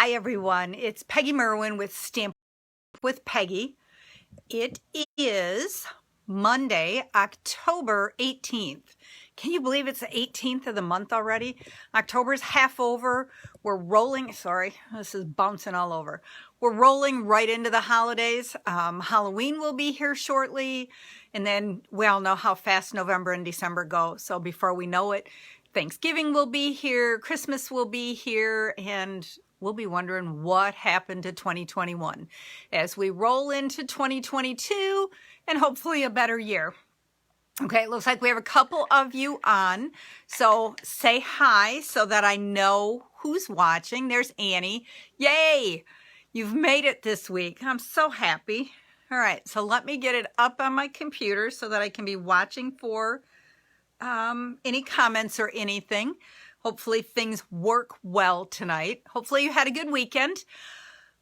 Hi everyone, it's Peggy Merwin with Stamp with Peggy. It is Monday, October 18th. Can you believe it's the 18th of the month already? October's half over. We're rolling, sorry, this is bouncing all over. We're rolling right into the holidays. Halloween will be here shortly, and then we all know how fast November and December go. So before we know it, Thanksgiving will be here, Christmas will be here, and we'll be wondering what happened to 2021 as we roll into 2022 and hopefully a better year. Okay, it looks like we have a couple of you on, so say hi so that I know who's watching. There's Annie. Yay! You've made it this week. I'm so happy. All right, so let me get it up on my computer so that I can be watching for any comments or anything. Hopefully things work well tonight. Hopefully you had a good weekend.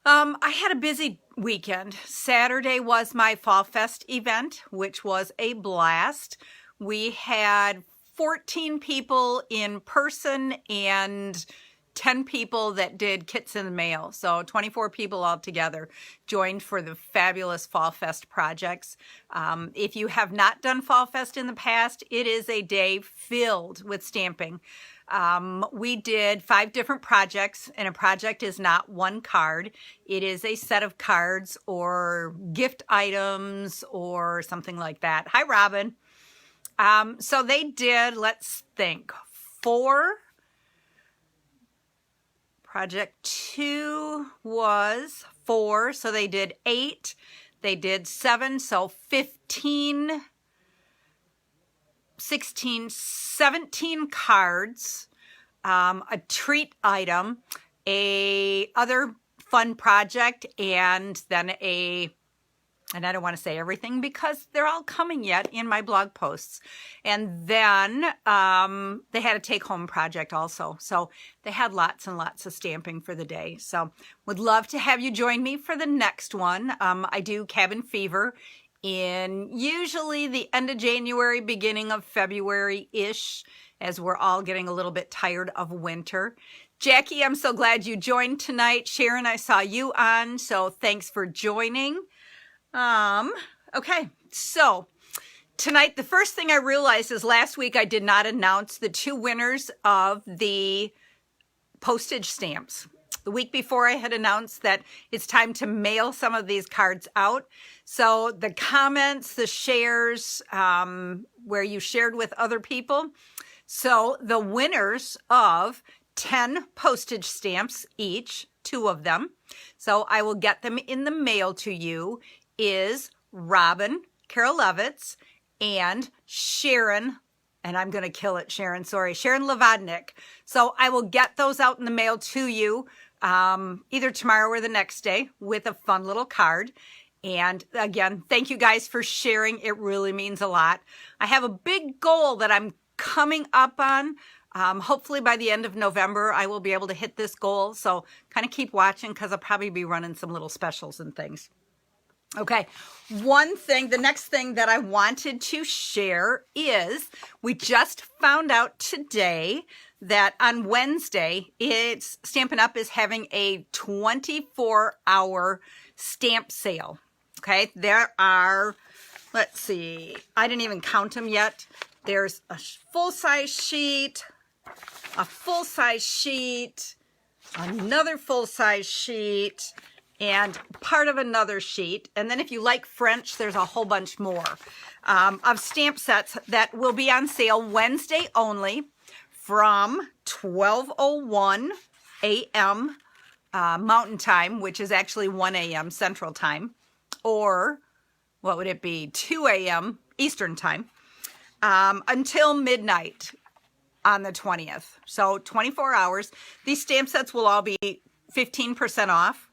I had a busy weekend. Saturday was my Fall Fest event, which was a blast. We had 14 people in person and 10 people that did kits in the mail. So 24 people altogether joined for the fabulous Fall Fest projects. If you have not done Fall Fest in the past, it is a day filled with stamping. We did 5 different projects, and a project is not one card. It is a set of cards or gift items or something like that. Hi, Robin. So they did, let's think, 4. Project 2 was 4, so they did 8. They did 7, so 15, 16, 17 cards, a treat item, a other fun project, and then and I don't want to say everything because they're all coming yet in my blog posts. And then they had a take-home project also. So they had lots and lots of stamping for the day. So would love to have you join me for the next one. I do Cabin Fever in usually the end of January, beginning of February-ish, as we're all getting a little bit tired of winter. Jackie, I'm so glad you joined tonight. Sharon, I saw you on, so thanks for joining. Okay, so tonight, the first thing I realized is last week I did not announce the 2 winners of the postage stamps. The week before I had announced that it's time to mail some of these cards out. So the comments, the shares, where you shared with other people. So the winners of 10 postage stamps each, 2 of them. So I will get them in the mail to you, is Robin Karolevitz and Sharon, and I'm going to kill it, Sharon, sorry, Sharon Levodnik. So I will get those out in the mail to you either tomorrow or the next day with a fun little card. And again, thank you guys for sharing. It really means a lot. I have a big goal that I'm coming up on. Hopefully by the end of November, I will be able to hit this goal. So kind of keep watching because I'll probably be running some little specials and things. Okay, the next thing that I wanted to share is we just found out today that on Wednesday, Stampin' Up! Is having a 24-hour stamp sale. Okay, there are, let's see, I didn't even count them yet. There's a full-size sheet, a full-size sheet, another full-size sheet, and part of another sheet. And then if you like French, there's a whole bunch more of stamp sets that will be on sale Wednesday only from 12:01 a.m. Mountain Time, which is actually 1 a.m. Central Time, or what would it be, 2 a.m. Eastern Time, until midnight on the 20th. So 24 hours. These stamp sets will all be 15% off.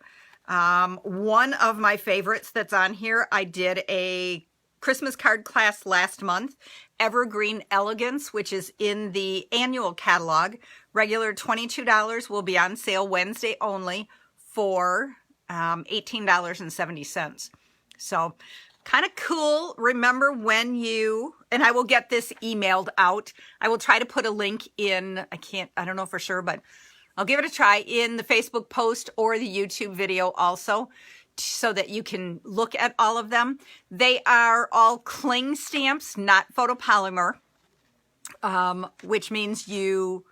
One of my favorites that's on here, I did a Christmas card class last month, Evergreen Elegance, which is in the annual catalog. Regular $22 will be on sale Wednesday only for $18.70. So kind of cool. Remember when and I will get this emailed out. I will try to put a link in, I don't know for sure, but I'll give it a try in the Facebook post or the YouTube video also, so that you can look at all of them. They are all cling stamps, not photopolymer, which means you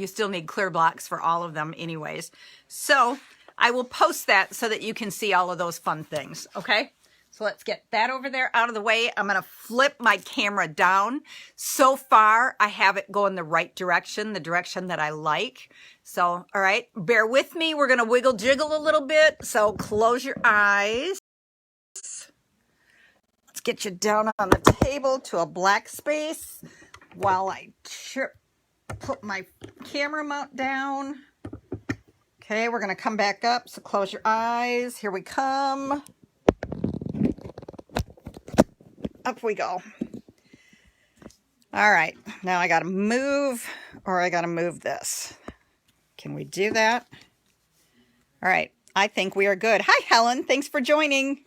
still need clear blocks for all of them anyways. So I will post that so that you can see all of those fun things, okay? So let's get that over there out of the way. I'm gonna flip my camera down. So far, I have it going the right direction, the direction that I like. So, all right, bear with me. We're gonna wiggle jiggle a little bit. So close your eyes. Let's get you down on the table to a black space while I put my camera mount down. Okay, we're gonna come back up. So close your eyes. Here we come. Up we go. All right, now I gotta move, or I gotta move this. Can we do that? All right, I think we are good. Hi, Helen, thanks for joining.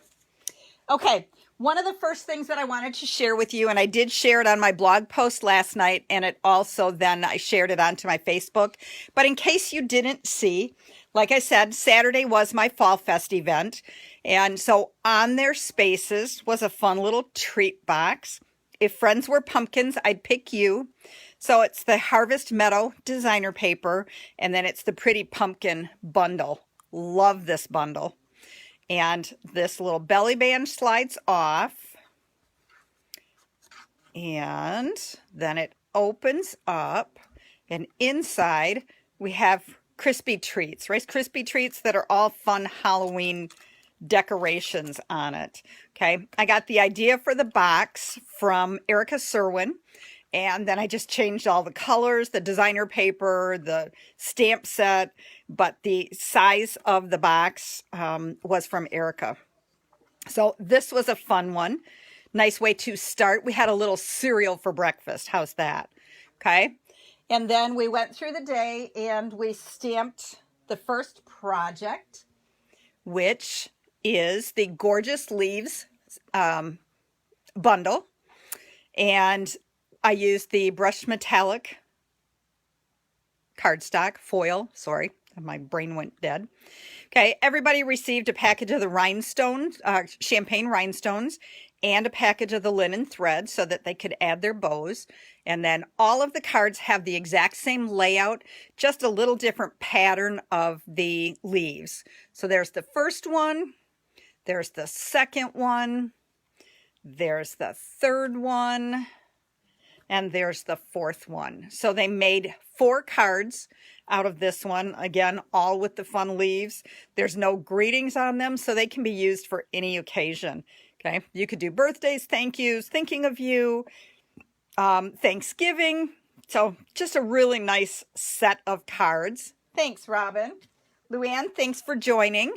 Okay, one of the first things that I wanted to share with you, and I did share it on my blog post last night, and it also then I shared it onto my Facebook. But in case you didn't see, like I said, Saturday was my Fall Fest event. And so on their spaces was a fun little treat box. If friends were pumpkins, I'd pick you. So it's the Harvest Meadow designer paper, and then it's the Pretty Pumpkin bundle. Love this bundle. And this little belly band slides off. And then it opens up, and inside we have crispy treats, Rice Krispie treats that are all fun Halloween decorations on it. Okay, I got the idea for the box from Erica Serwin, and then I just changed all the colors, the designer paper, the stamp set, but the size of the box was from Erica. So this was a fun one. Nice way to start. We had a little cereal for breakfast. How's that? Okay. And then we went through the day and we stamped the first project, which is the Gorgeous Leaves bundle. And I used the brushed metallic cardstock foil. Sorry, my brain went dead. Okay, everybody received a package of the rhinestones, champagne rhinestones, and a package of the linen thread so that they could add their bows. And then all of the cards have the exact same layout, just a little different pattern of the leaves. So there's the first one, there's the second one, there's the third one, and there's the fourth one. So they made 4 cards out of this one. Again, all with the fun leaves. There's no greetings on them, so they can be used for any occasion. Okay, you could do birthdays, thank yous, thinking of you, Thanksgiving. So just a really nice set of cards. Thanks, Robin. Luann, thanks for joining.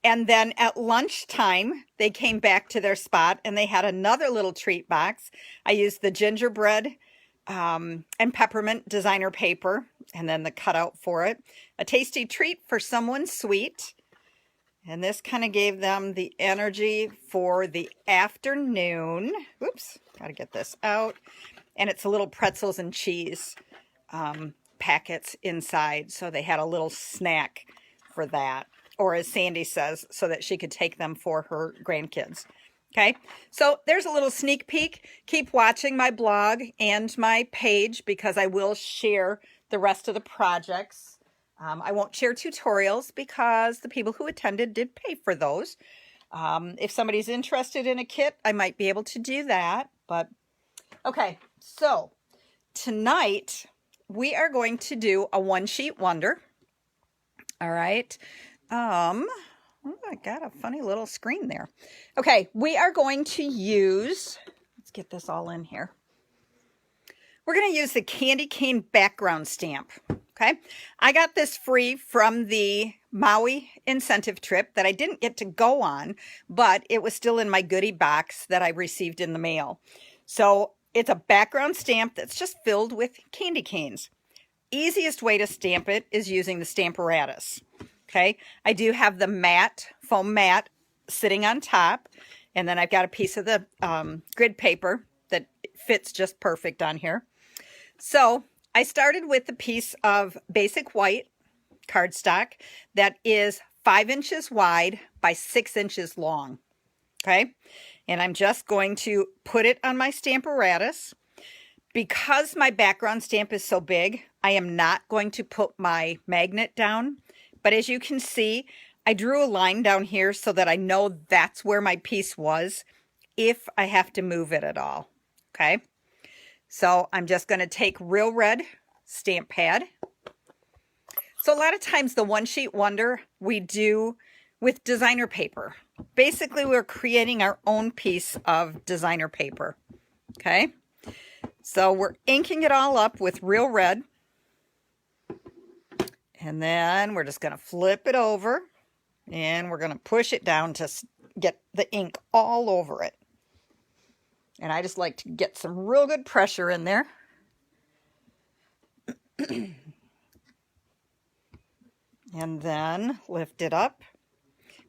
And then at lunchtime, they came back to their spot and they had another little treat box. I used the gingerbread and peppermint designer paper and then the cutout for it. A tasty treat for someone sweet. And this kind of gave them the energy for the afternoon. Oops, got to get this out. And it's a little pretzels and cheese packets inside. So they had a little snack for that. Or as Sandy says, so that she could take them for her grandkids. Okay, so there's a little sneak peek. Keep watching my blog and my page because I will share the rest of the projects. I won't share tutorials because the people who attended did pay for those. If somebody's interested in a kit, I might be able to do that. But okay, so tonight we are going to do a one-sheet wonder. All right. Oh, I got a funny little screen there. Okay, we are going to use, let's get this all in here. We're going to use the candy cane background stamp. Okay, I got this free from the Maui incentive trip that I didn't get to go on, but it was still in my goodie box that I received in the mail. So it's a background stamp that's just filled with candy canes. Easiest way to stamp it is using the Stamparatus. Okay, I do have the matte, foam mat sitting on top, and then I've got a piece of the grid paper that fits just perfect on here. So I started with a piece of basic white cardstock that is 5 inches wide by 6 inches long. Okay, and I'm just going to put it on my Stamparatus. Because my background stamp is so big, I am not going to put my magnet down. But as you can see, I drew a line down here so that I know that's where my piece was if I have to move it at all. Okay, so I'm just going to take Real Red stamp pad. So a lot of times the one sheet wonder we do with designer paper. Basically, we're creating our own piece of designer paper. Okay. So we're inking it all up with Real Red. And then we're just going to flip it over and we're going to push it down to get the ink all over it. And I just like to get some real good pressure in there. And then lift it up.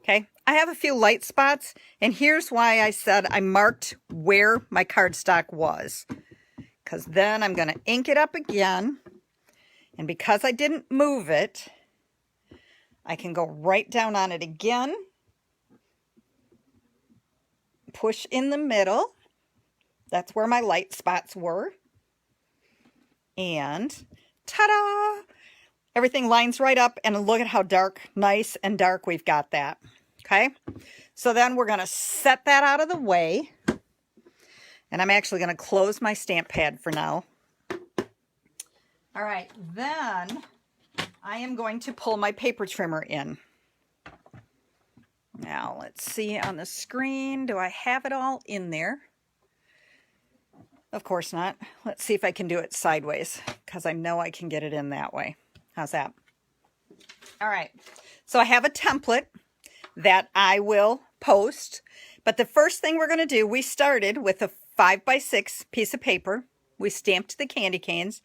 Okay, I have a few light spots, and here's why I said I marked where my cardstock was. Because then I'm going to ink it up again, and because I didn't move it, I can go right down on it again, push in the middle, that's where my light spots were, and ta-da! Everything lines right up, and look at how dark, nice and dark we've got that. Okay, so then we're going to set that out of the way. And I'm actually going to close my stamp pad for now. All right, then I am going to pull my paper trimmer in. Now, let's see on the screen. Do I have it all in there? Of course not. Let's see if I can do it sideways, because I know I can get it in that way. How's that? All right, so I have a template that I will post. But the first thing we're going to do, we started with a 5x6 piece of paper. We stamped the candy canes.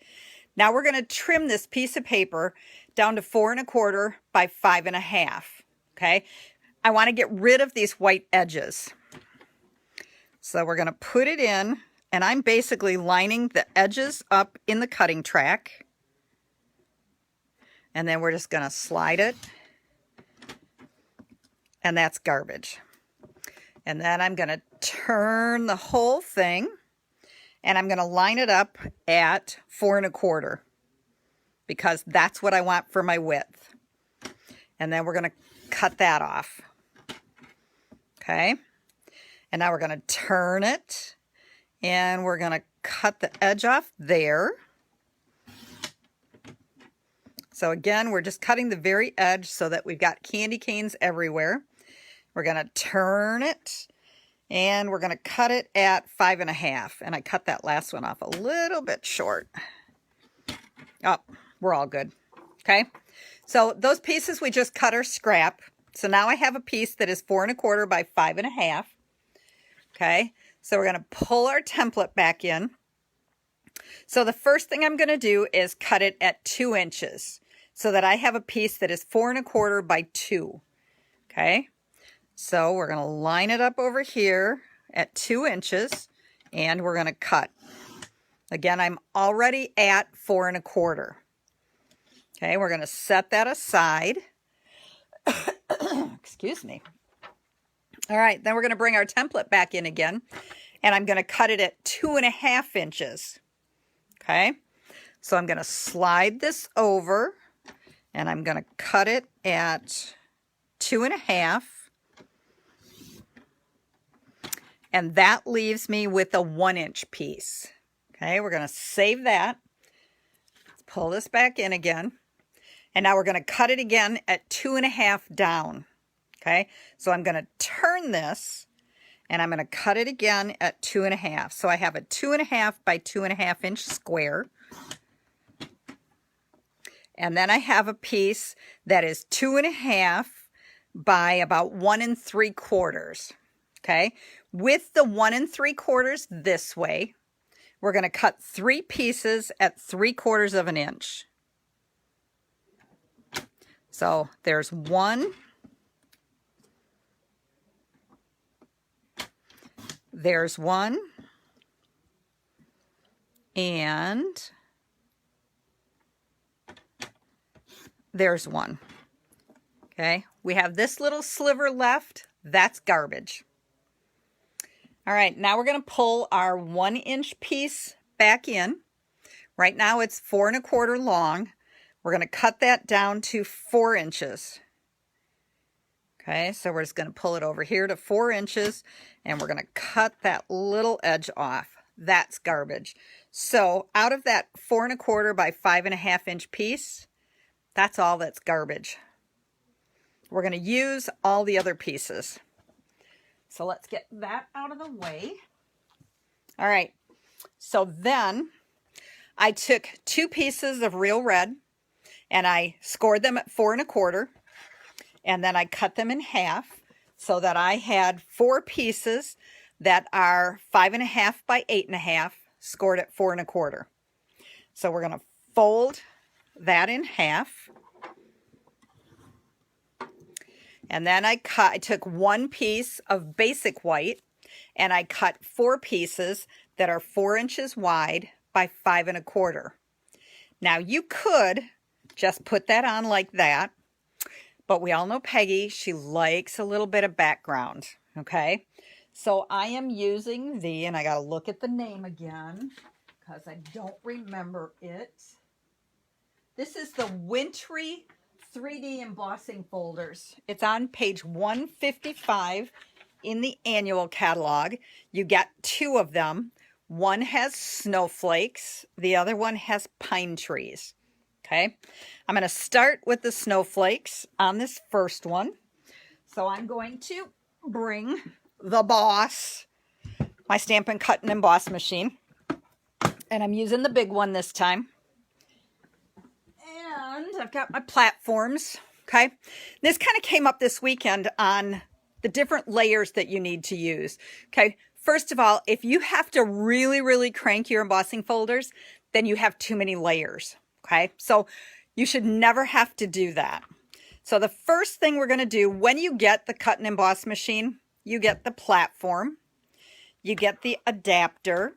Now we're going to trim this piece of paper down to 4 1/4 by 5 1/2. Okay, I want to get rid of these white edges. So we're going to put it in, and I'm basically lining the edges up in the cutting track. And then we're just going to slide it. And that's garbage. And then I'm going to turn the whole thing, and I'm going to line it up at 4 1/4 because that's what I want for my width. And then we're going to cut that off. Okay. And now we're going to turn it, and we're going to cut the edge off there. So again, we're just cutting the very edge so that we've got candy canes everywhere. We're going to turn it, and we're going to cut it at 5 1/2. And I cut that last one off a little bit short. Oh, we're all good. Okay. So those pieces we just cut are scrap. So now I have a piece that is 4 1/4 by 5 1/2. Okay. So we're going to pull our template back in. So the first thing I'm going to do is cut it at 2 inches so that I have a piece that is 4 1/4 by 2. Okay. So we're going to line it up over here at 2 inches, and we're going to cut. Again, I'm already at 4 1/4. Okay, we're going to set that aside. Excuse me. All right, then we're going to bring our template back in again, and I'm going to cut it at 2 1/2 inches. Okay, so I'm going to slide this over, and I'm going to cut it at 2 1/2. And that leaves me with a 1-inch piece. Okay, we're going to save that. Let's pull this back in again. And now we're going to cut it again at 2 1/2 down. Okay, so I'm going to turn this, and I'm going to cut it again at 2 1/2. So I have a 2 1/2 by 2 1/2 inch square. And then I have a piece that is 2 1/2 by about 1 3/4. Okay, with the 1 3/4 this way, we're going to cut 3 pieces at 3/4 of an inch. So there's 1, there's 1, and there's one. Okay, we have this little sliver left. That's garbage. All right, now we're going to pull our 1-inch piece back in. Right now it's 4 1/4 long. We're going to cut that down to 4 inches. Okay, so we're just going to pull it over here to 4 inches, and we're going to cut that little edge off. That's garbage. So out of that 4 1/4 by 5 1/2 inch piece, that's all that's garbage. We're going to use all the other pieces. So let's get that out of the way. All right, so then I took 2 pieces of real red and I scored them at 4 1/4, and then I cut them in half so that I had 4 pieces that are 5 1/2 by 8 1/2 scored at 4 1/4. So we're going to fold that in half. And then I took 1 piece of basic white and I cut 4 pieces that are 4 inches wide by 5 1/4. Now you could just put that on like that, but we all know Peggy, she likes a little bit of background, okay? So I am using and I got to look at the name again because I don't remember it. This is the Wintry 3D embossing folders. It's on page 155 in the annual catalog. You get 2 of them. One has snowflakes, the other one has pine trees. Okay, I'm going to start with the snowflakes on this first one. So I'm going to bring the Boss, my Stampin' Cut and Emboss machine, and I'm using the big one this time. And I've got my platforms, okay? This kind of came up this weekend on the different layers that you need to use, okay? First of all, if you have to really, really crank your embossing folders, then you have too many layers, okay? So you should never have to do that. So the first thing we're going to do when you get the cut and emboss machine, you get the platform, you get the adapter,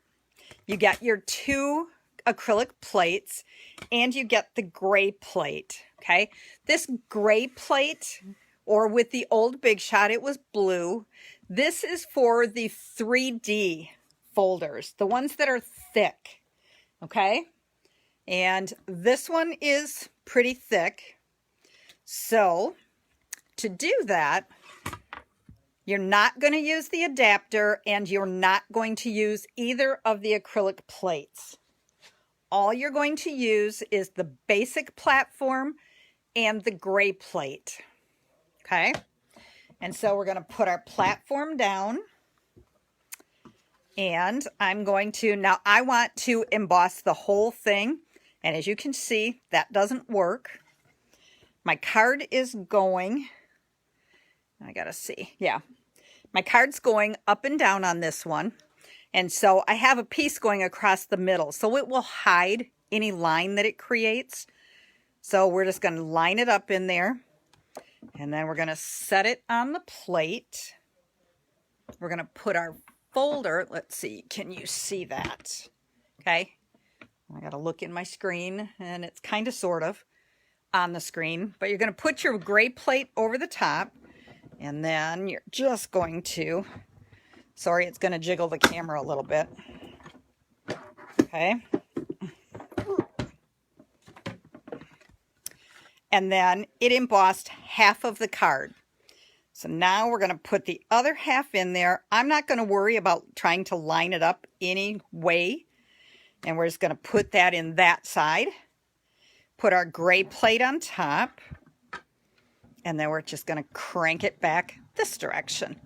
you get your 2 acrylic plates, and you get the gray plate, okay? This gray plate, or with the old Big Shot, it was blue. This is for the 3D folders, the ones that are thick, okay? And this one is pretty thick. So to do that, you're not going to use the adapter and you're not going to use either of the acrylic plates. All you're going to use is the basic platform and the gray plate. Okay? And so we're going to put our platform down. And I'm going to, now I want to emboss the whole thing. And as you can see, that doesn't work. My card is going, I got to see, yeah. My card's going up and down on this one. And so I have a piece going across the middle, so it will hide any line that it creates. So we're just going to line it up in there, and then we're going to set it on the plate. We're going to put our folder, let's see, can you see that? Okay, I got to look in my screen, and it's kind of sort of on the screen, but you're going to put your gray plate over the top, and then you're just going to, sorry, it's going to jiggle the camera a little bit. Okay. And then it embossed half of the card. So now we're going to put the other half in there. I'm not going to worry about trying to line it up any way. And we're just going to put that in that side. Put our gray plate on top. And then we're just going to crank it back this direction.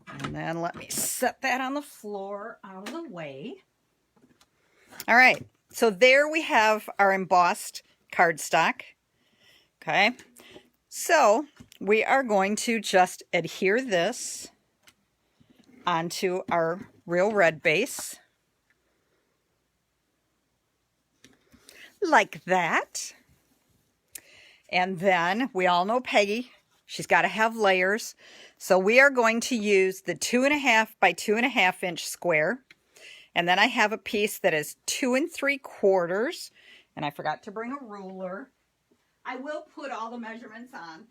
And then let me set that on the floor out of the way. All right, so there we have our embossed cardstock. Okay, so we are going to just adhere this onto our real red base. Like that. And then we all know Peggy, she's got to have layers. So we are going to use the 2.5 by 2.5 inch square. And then I have a piece that is 2 3/4, and I forgot to bring a ruler. I will put all the measurements on.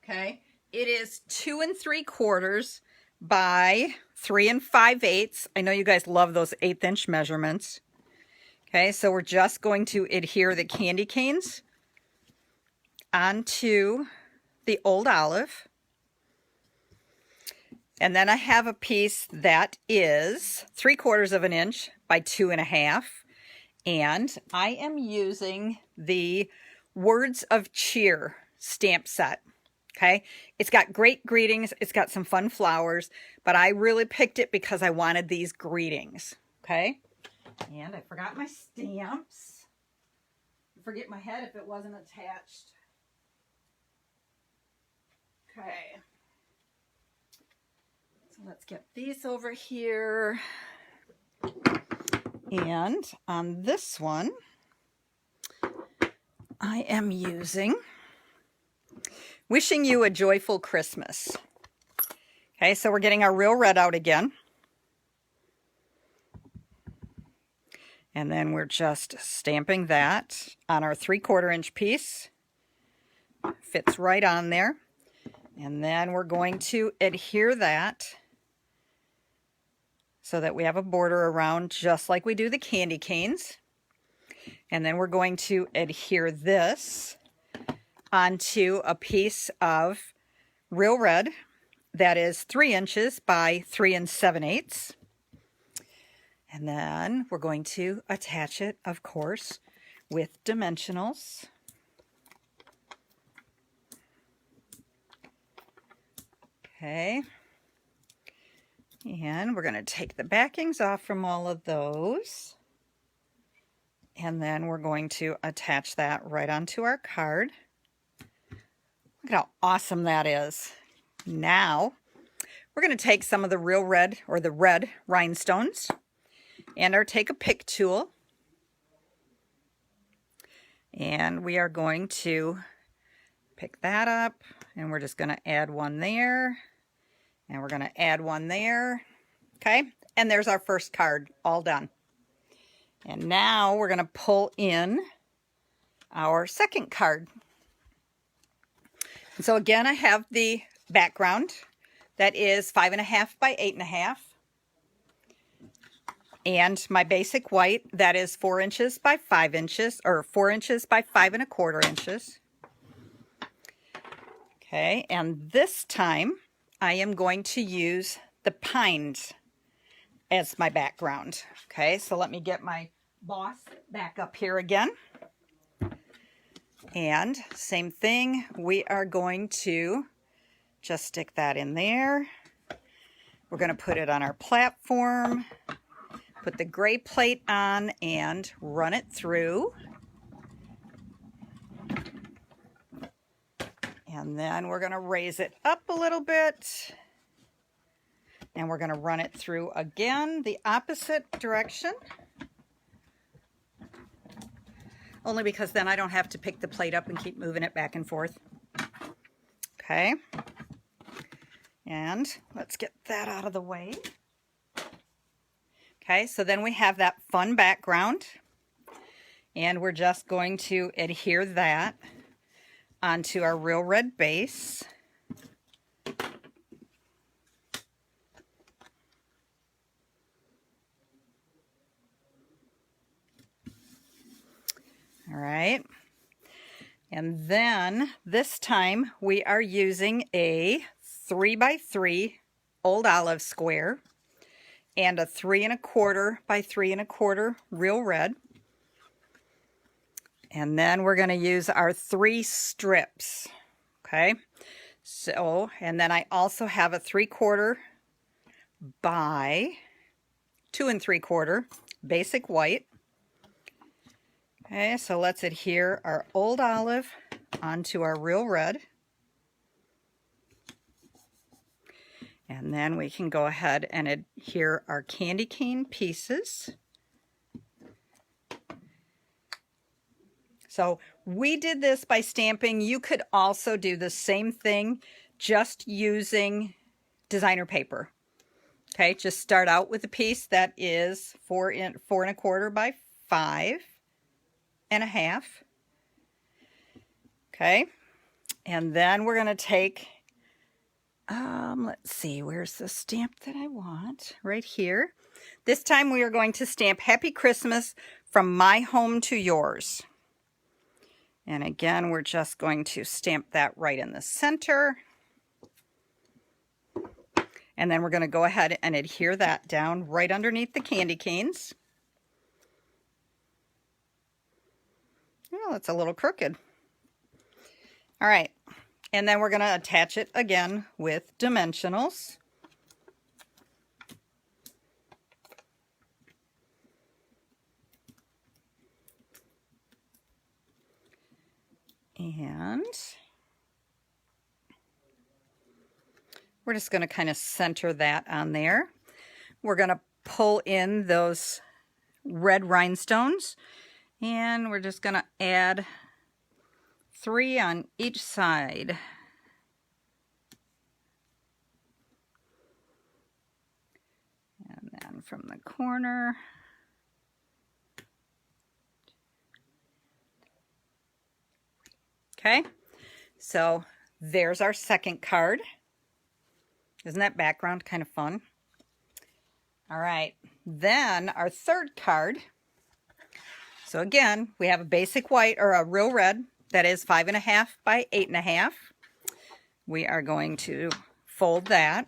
Okay, it is 2 3/4 by 3 5/8. I know you guys love those 1/8" measurements. Okay, so we're just going to adhere the candy canes onto the old olive. And then I have a piece that is 3/4 inch by 2 1/2. And I am using the Words of Cheer stamp set. Okay, it's got great greetings. It's got some fun flowers, but I really picked it because I wanted these greetings. Okay, and I forgot my stamps. I'd forget my head if it wasn't attached. Okay, so let's get these over here. And on this one, I am using Wishing You a Joyful Christmas. Okay, so we're getting our Real Red out again. And then we're just stamping that on our 3/4 inch piece. Fits right on there. And then we're going to adhere that so that we have a border around just like we do the candy canes. And then we're going to adhere this onto a piece of Real Red that is 3 inches by 3 7/8. And then we're going to attach it, of course, with dimensionals. Okay. And we're going to take the backings off from all of those. And then we're going to attach that right onto our card. Look at how awesome that is. Now, we're going to take some of the Real Red, or the red rhinestones, and take a pick tool. And we are going to pick that up, and we're just going to add one there, and we're going to add one there. Okay, and there's our first card, all done. And now we're going to pull in our second card. And so again, I have the background that is 5 1/2 by 8 1/2. And my basic white that is 4 inches by 5 inches, or 4 inches by 5 1/4 inches. Okay, and this time I am going to use the pines as my background. Okay, so let me get my boss back up here again. And same thing, we are going to just stick that in there. We're going to put it on our platform, put the gray plate on, and run it through. And then we're going to raise it up a little bit. And we're going to run it through again, the opposite direction. Only because then I don't have to pick the plate up and keep moving it back and forth. Okay. And let's get that out of the way. Okay, so then we have that fun background. And we're just going to adhere that onto our Real Red base. All right, and then this time we are using a 3 by 3 old olive square and a 3 1/4 by 3 1/4 Real Red. And then we're going to use our 3 strips. Okay, so, and then I also have a 3/4 by 2 3/4 basic white. Okay, so let's adhere our old olive onto our Real Red. And then we can go ahead and adhere our candy cane pieces. So we did this by stamping. You could also do the same thing just using designer paper. Okay, just start out with a piece that is 4¼ by 5½. Okay, and then we're going to take, let's see, where's the stamp that I want? Right here. This time we are going to stamp Happy Christmas from my home to yours. And again, we're just going to stamp that right in the center. And then we're going to go ahead and adhere that down right underneath the candy canes. Oh, it's a little crooked. All right. And then we're going to attach it again with dimensionals. And we're just going to kind of center that on there. We're going to pull in those red rhinestones, and we're just going to add 3 on each side. And then from the corner. Okay, so there's our second card. Isn't that background kind of fun? All right, then our third card. So again, we have a basic white or a real red that is 5½ by 8½. We are going to fold that.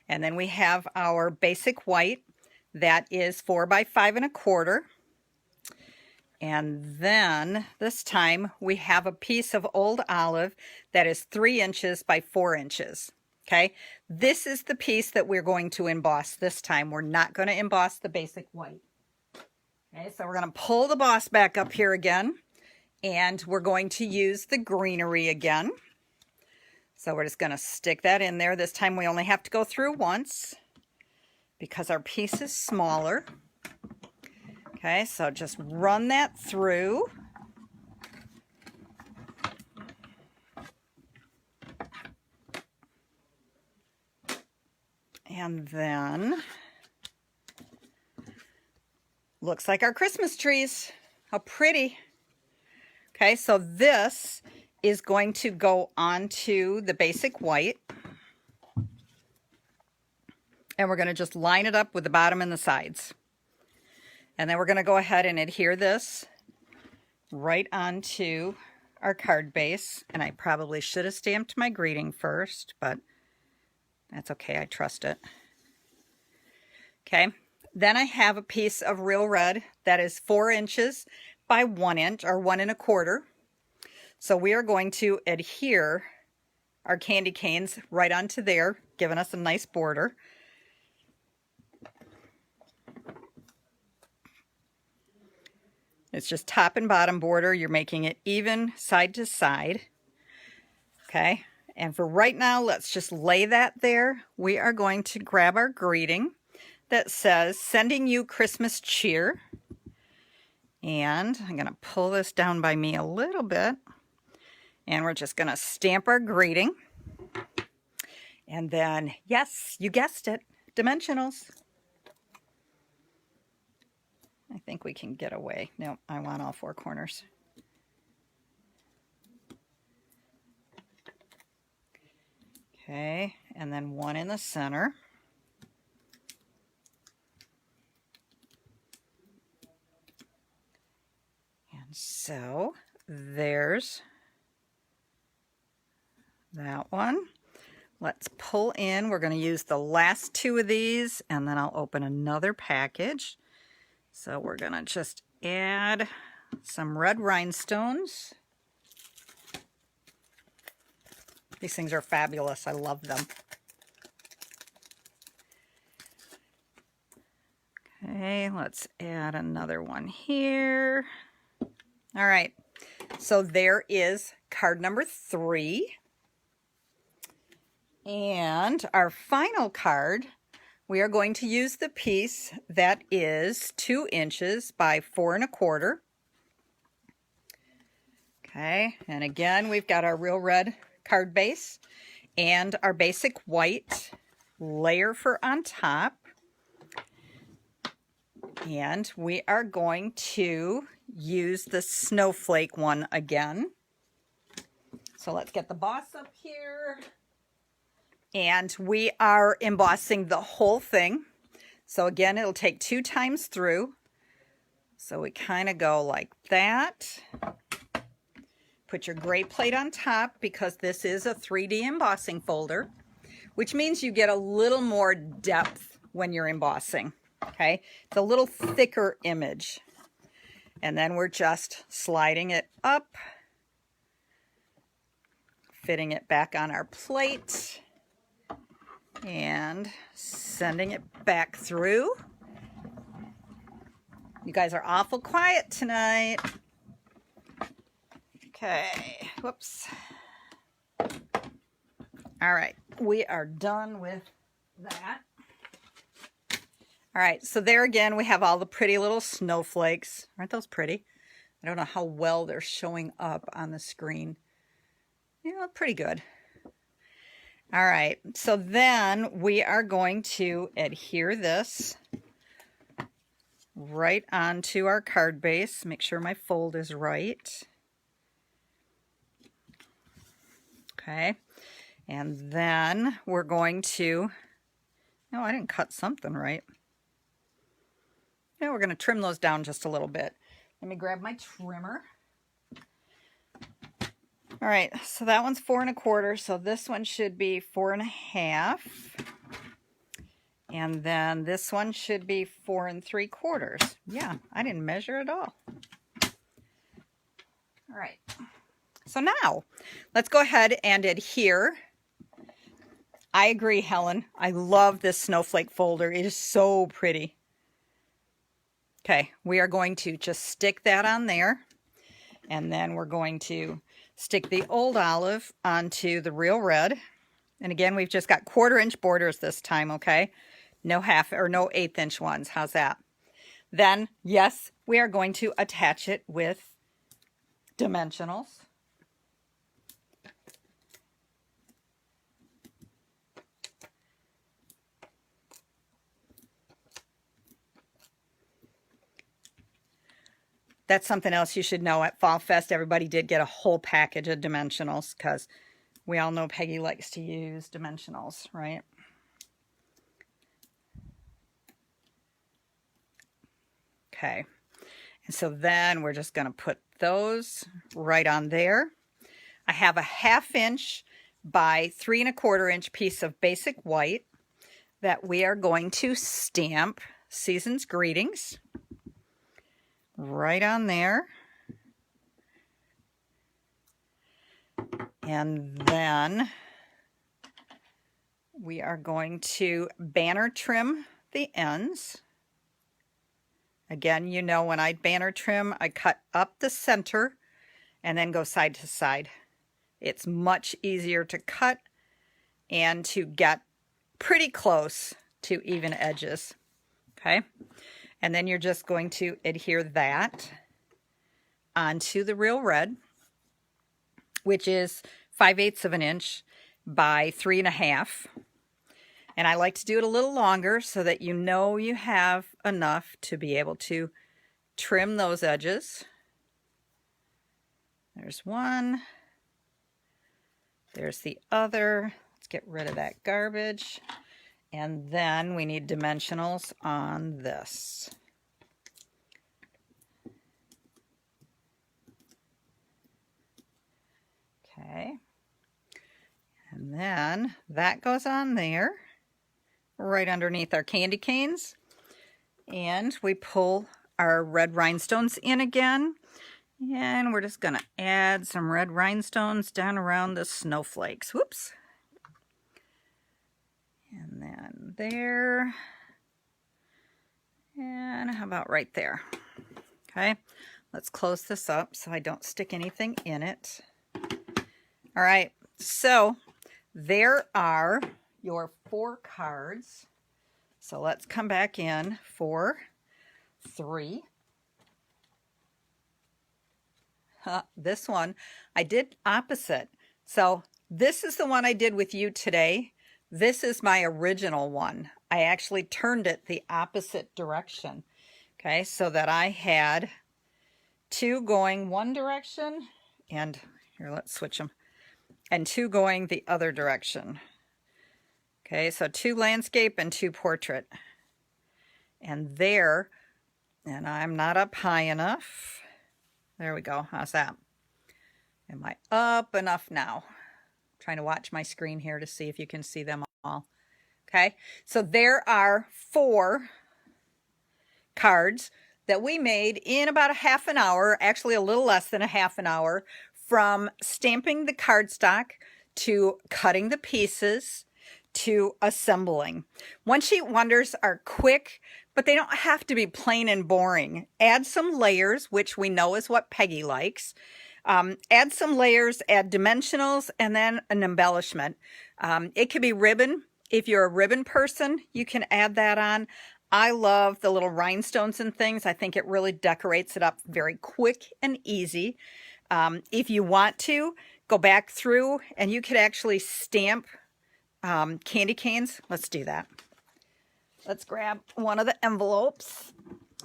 And then we have our basic white that is 4 by 5¼ And then this time we have a piece of old olive that is 3 inches by 4 inches. Okay, this is the piece that we're going to emboss this time. We're not going to emboss the basic white. Okay, so we're going to pull the boss back up here again, and we're going to use the greenery again. So we're just going to stick that in there. This time we only have to go through once because our piece is smaller. Okay, so just run that through. And then, looks like our Christmas trees. How pretty. Okay, so this is going to go onto the basic white. And we're going to just line it up with the bottom and the sides. And then we're going to go ahead and adhere this right onto our card base. And I probably should have stamped my greeting first, but that's okay, I trust it. Okay, then I have a piece of real red that is 4 inches by 1 inch or 1¼ So we are going to adhere our candy canes right onto there, giving us a nice border. It's just top and bottom border. You're making it even side to side. Okay. And for right now, let's just lay that there. We are going to grab our greeting that says, "Sending you Christmas cheer." And I'm going to pull this down by me a little bit. And we're just going to stamp our greeting. And then, yes, you guessed it, dimensionals. I think we can get away. No, I want all 4 corners. Okay, and then 1 in the center. And so there's that one. Let's pull in. We're going to use the last 2 of these, and then I'll open another package. So we're going to just add some red rhinestones. These things are fabulous. I love them. Okay, let's add another one here. All right, so there is card number 3. And our final card, we are going to use the piece that is 2 inches by 4¼ Okay, and again, we've got our real red card base and our basic white layer for on top. And we are going to use the snowflake one again. So let's get the boss up here. And we are embossing the whole thing. So again, it'll take 2 times through. So we kind of go like that. Put your gray plate on top because this is a 3D embossing folder, which means you get a little more depth when you're embossing. Okay, it's a little thicker image. And then we're just sliding it up, fitting it back on our plate, and sending it back through. You guys are awful quiet tonight. Okay, whoops. All right, we are done with that. All right, so there again, we have all the pretty little snowflakes. Aren't those pretty? I don't know how well they're showing up on the screen. Yeah, pretty good. All right, so then we are going to adhere this right onto our card base. Make sure my fold is right. Okay, and then we're going to, no, I didn't cut something right. Yeah, we're going to trim those down just a little bit. Let me grab my trimmer. All right, so that one's 4 1/4, so this one should be 4 1/2. And then this one should be 4 3/4. Yeah, I didn't measure at all. All right, so now let's go ahead and adhere. I agree, Helen. I love this snowflake folder. It is so pretty. Okay, we are going to just stick that on there, and then we're going to stick the old olive onto the real red. And again, we've just got 1/4 inch borders this time, okay? No half or no 1/8 inch ones. How's that? Then, yes, we are going to attach it with dimensionals. That's something else you should know. At Fall Fest, everybody did get a whole package of dimensionals because we all know Peggy likes to use dimensionals, right? Okay, and so then we're just going to put those right on there. I have a 1/2 inch by 3 1/4 inch piece of basic white that we are going to stamp Season's Greetings right on there. And then we are going to banner trim the ends. Again, you know, when I banner trim, I cut up the center and then go side to side. It's much easier to cut and to get pretty close to even edges. Okay, and then you're just going to adhere that onto the real red, which is 5/8 of an inch by 3 1/2. And I like to do it a little longer so that you know you have enough to be able to trim those edges. There's one. There's the other. Let's get rid of that garbage. And then we need dimensionals on this. Okay. And then that goes on there, right underneath our candy canes. And we pull our red rhinestones in again. And we're just going to add some red rhinestones down around the snowflakes. Whoops. And then there. And how about right there? Okay. Let's close this up so I don't stick anything in it. All right. So there are your 4 cards. So let's come back in for 3. This one I did opposite. So this is the one I did with you today. This is my original one. I actually turned it the opposite direction Okay, so that I had 2 going one direction, and here, let's switch them, and 2 going the other direction. Okay, so 2 landscape and 2 portrait. And there, and I'm not up high enough. There we go. How's that? Am I up enough now? I'm trying to watch my screen here to see if you can see them all. Okay, so there are 4 cards that we made in about a half an hour, actually a little less than a half an hour, from stamping the cardstock to cutting the pieces to assembling. One Sheet Wonders are quick, but they don't have to be plain and boring. Add some layers, which we know is what Peggy likes. Add some layers, add dimensionals, and then an embellishment. It could be ribbon. If you're a ribbon person, you can add that on. I love the little rhinestones and things. I think it really decorates it up very quick and easy. If you want to, go back through and you could actually stamp candy canes. Let's do that. Let's grab one of the envelopes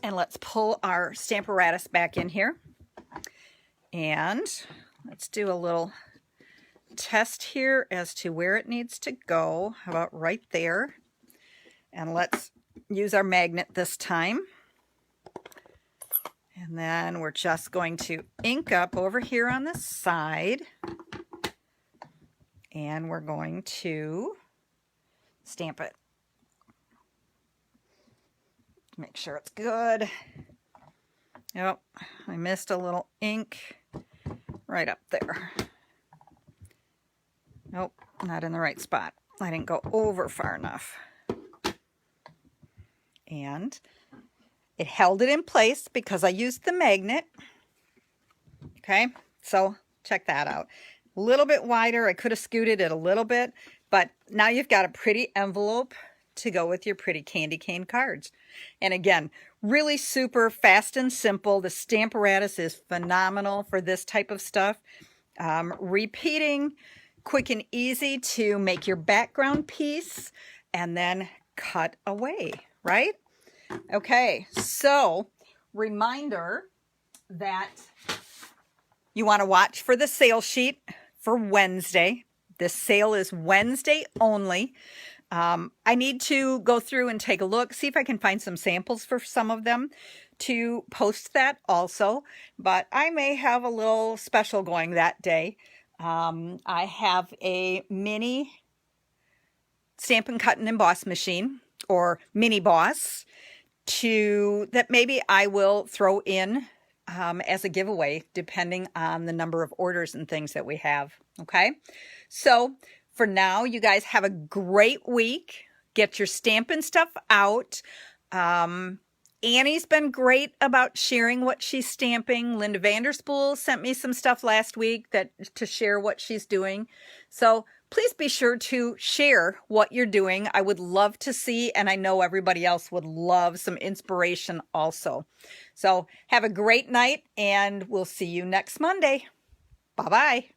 and let's pull our Stamparatus back in here. And let's do a little test here as to where it needs to go. How about right there? And let's use our magnet this time. And then we're just going to ink up over here on the side. And we're going to stamp it. Make sure it's good. Yep, I missed a little ink right up there. Nope, not in the right spot. I didn't go over far enough. And it held it in place because I used the magnet. Okay, so check that out. A little bit wider. I could have scooted it a little bit, but now you've got a pretty envelope to go with your pretty candy cane cards. And again, really super fast and simple. The Stamparatus is phenomenal for this type of stuff. Repeating, quick and easy to make your background piece and then cut away, right? Okay, so reminder that you want to watch for the sale sheet for Wednesday. This sale is Wednesday only. I need to go through and take a look, see if I can find some samples for some of them to post that also. But I may have a little special going that day. I have a mini Stamp and Cut and Emboss machine, or mini boss, that maybe I will throw in as a giveaway, depending on the number of orders and things that we have. Okay, so for now, you guys have a great week. Get your Stampin' stuff out. Annie's been great about sharing what she's stamping. Linda Vanderspool sent me some stuff last week to share what she's doing. So please be sure to share what you're doing. I would love to see, and I know everybody else would love some inspiration also. So have a great night, and we'll see you next Monday. Bye-bye.